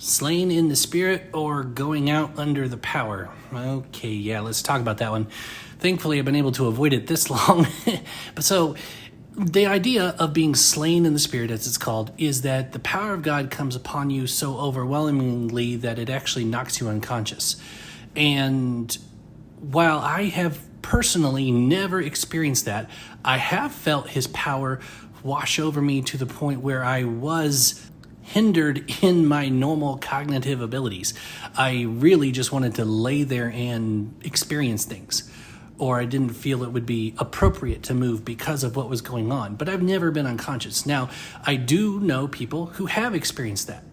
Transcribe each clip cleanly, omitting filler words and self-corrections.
Slain in the spirit or going out under the power? Okay, yeah, let's talk about that one. Thankfully, I've been able to avoid it this long. But so the idea of being slain in the spirit, as it's called, is that the power of God comes upon you so overwhelmingly that it actually knocks you unconscious. And while I have personally never experienced that, I have felt his power wash over me to the point where I was hindered in my normal cognitive abilities. I really just wanted to lay there and experience things, or I didn't feel it would be appropriate to move because of what was going on. But I've never been unconscious. Now, I do know people who have experienced that,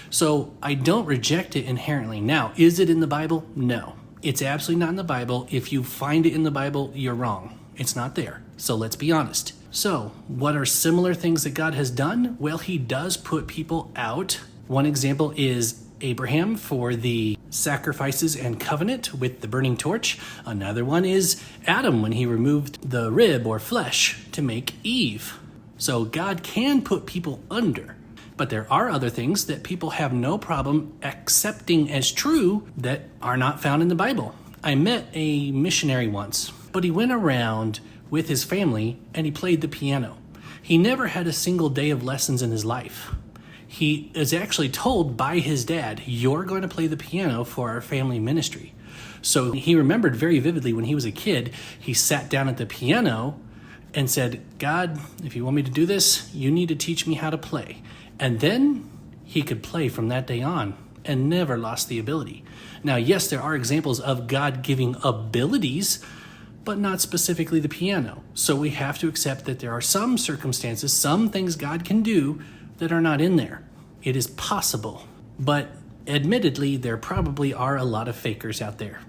so I don't reject it inherently. Now, is it in the Bible? No, it's absolutely not in the Bible. If you find it in the Bible, you're wrong. It's not there. So let's be honest. So what are similar things that God has done? Well, he does put people out. One example is Abraham for the sacrifices and covenant with the burning torch. Another one is Adam when he removed the rib or flesh to make Eve. So God can put people under, but there are other things that people have no problem accepting as true that are not found in the Bible. I met a missionary once, but he went around with his family and he played the piano. He never had a single day of lessons in his life. He is actually told by his dad, "You're going to play the piano for our family ministry." So he remembered very vividly when he was a kid, he sat down at the piano and said, "God, if you want me to do this, you need to teach me how to play." And then he could play from that day on and never lost the ability. Now, yes, there are examples of God giving abilities, but not specifically the piano. So we have to accept that there are some circumstances, some things God can do that are not in there. It is possible, but admittedly, there probably are a lot of fakers out there.